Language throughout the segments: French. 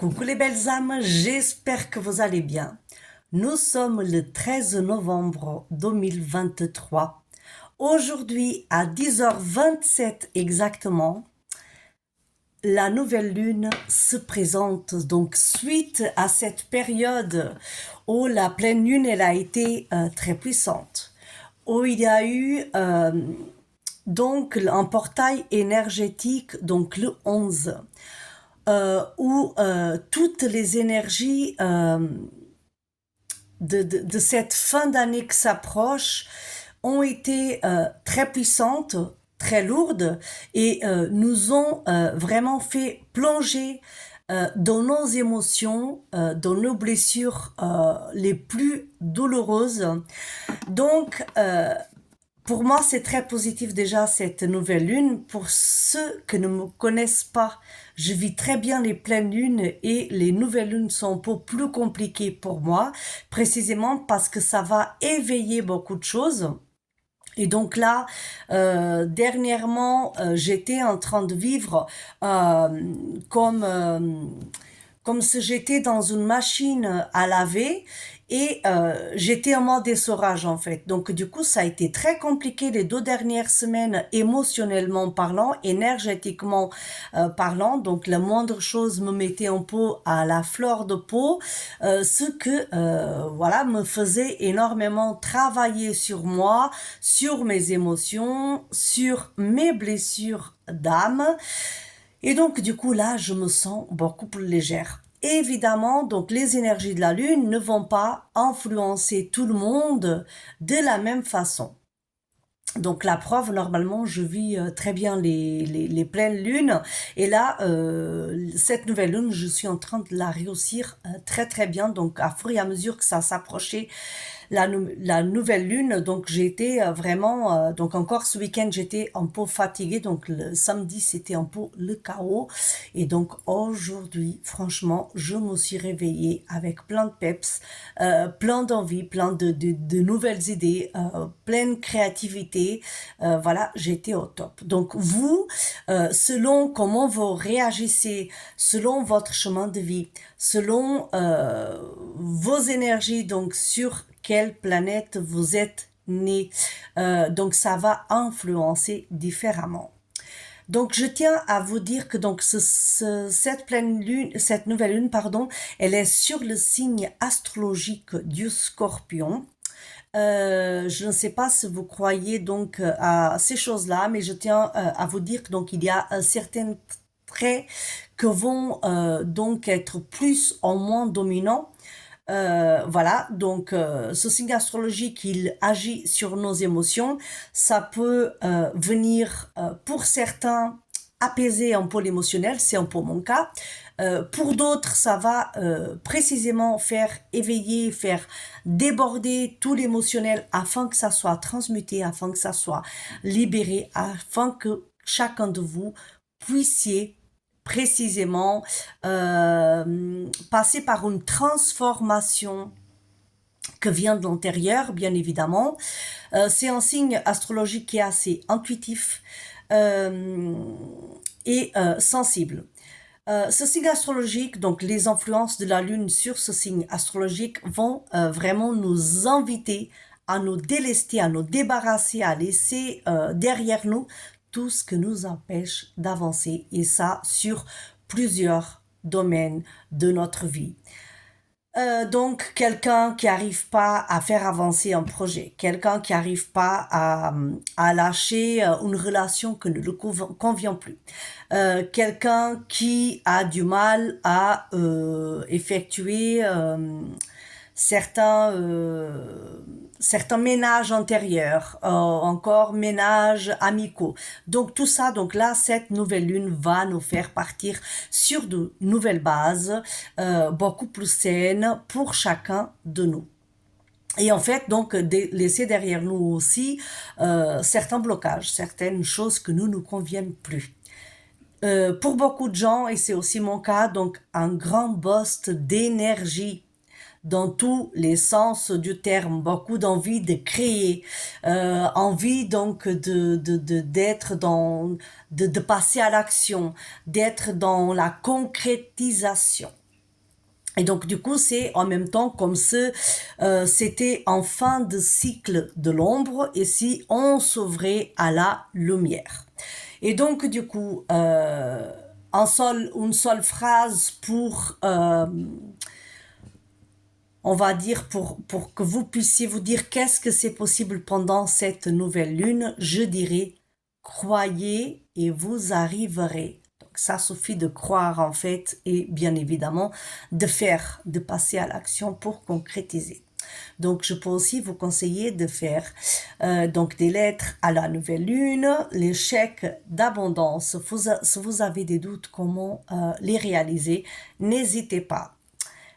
Coucou les belles âmes, j'espère que vous allez bien. Nous sommes le 13 novembre 2023. Aujourd'hui, à 10h27 exactement, la nouvelle lune se présente. Donc, suite à cette période où la pleine lune elle a été très puissante, où il y a eu donc un portail énergétique, donc le 11. Où toutes les énergies de cette fin d'année qui s'approche ont été très puissantes, très lourdes et nous ont vraiment fait plonger dans nos émotions, dans nos blessures les plus douloureuses. Donc, pour moi, c'est très positif déjà cette nouvelle lune. Pour ceux qui ne me connaissent pas, je vis très bien les pleines lunes et les nouvelles lunes sont un peu plus compliquées pour moi, précisément parce que ça va éveiller beaucoup de choses. Et donc là, dernièrement, j'étais en train de vivre comme comme si j'étais dans une machine à laver et j'étais en mode essorage en fait. Donc du coup, ça a été très compliqué les 2 dernières semaines émotionnellement parlant, énergétiquement parlant. Donc la moindre chose me mettait un peu à la fleur de peau, ce que voilà me faisait énormément travailler sur moi, sur mes émotions, sur mes blessures d'âme. Et donc, du coup, là, je me sens beaucoup plus légère. Évidemment, donc, les énergies de la Lune ne vont pas influencer tout le monde de la même façon. Donc la preuve, normalement, je vis très bien les pleines lunes. Et là, cette nouvelle lune, je suis en train de la réussir très très bien. Donc à fur et à mesure que ça s'approchait, la nouvelle lune, donc j'ai été vraiment, donc encore ce week-end j'étais un peu fatiguée, donc le samedi c'était un peu le chaos, et donc aujourd'hui franchement je me suis réveillée avec plein de peps, plein d'envie, plein de nouvelles idées, pleine créativité, voilà j'étais au top. Donc vous, selon comment vous réagissez, selon votre chemin de vie, selon vos énergies, donc sur quelle planète vous êtes né. Donc ça va influencer différemment. Donc je tiens à vous dire que donc cette pleine lune, cette nouvelle lune, pardon, elle est sur le signe astrologique du Scorpion. Je ne sais pas si vous croyez donc à ces choses-là, mais je tiens à vous dire que donc il y a certains traits que vont donc être plus ou moins dominants. Voilà, donc ce signe astrologique, il agit sur nos émotions. Ça peut venir, pour certains, apaiser un peu l'émotionnel, c'est un peu mon cas. Pour d'autres, ça va précisément faire éveiller, faire déborder tout l'émotionnel afin que ça soit transmuté, afin que ça soit libéré, afin que chacun de vous puissiez précisément passer par une transformation que vient de l'intérieur, bien évidemment. C'est un signe astrologique qui est assez intuitif et sensible. Ce signe astrologique, donc les influences de la Lune sur ce signe astrologique vont vraiment nous inviter à nous délester, à nous débarrasser, à laisser derrière nous tout ce que nous empêche d'avancer, et ça sur plusieurs domaines de notre vie. Donc, quelqu'un qui n'arrive pas à faire avancer un projet, quelqu'un qui n'arrive pas à lâcher une relation qui ne lui convient plus, quelqu'un qui a du mal à effectuer certains, certains ménages antérieurs, encore ménages amicaux. Donc tout ça, donc là, cette nouvelle lune va nous faire partir sur de nouvelles bases, beaucoup plus saines pour chacun de nous. Et en fait, donc, laisser derrière nous aussi certains blocages, certaines choses que nous ne conviennent plus. Pour beaucoup de gens, et c'est aussi mon cas, donc un grand boost d'énergie dans tous les sens du terme, beaucoup d'envie de créer, envie donc d'être dans, de passer à l'action, d'être dans la concrétisation. Et donc, du coup, c'est en même temps comme si c'était en fin de cycle de l'ombre et si on s'ouvrait à la lumière. Et donc, du coup, une seule phrase pour, on va dire, pour que vous puissiez vous dire qu'est-ce que c'est possible pendant cette nouvelle lune, je dirais, croyez et vous arriverez. Donc ça suffit de croire en fait et bien évidemment de faire, de passer à l'action pour concrétiser. Donc, je peux aussi vous conseiller de faire donc des lettres à la nouvelle lune, les chèques d'abondance. Si vous avez des doutes comment les réaliser, n'hésitez pas.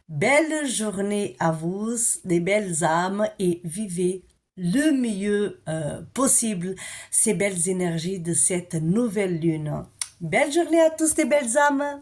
Belle journée à vous, des belles âmes et vivez le mieux possible ces belles énergies de cette nouvelle lune. Belle journée à tous des belles âmes.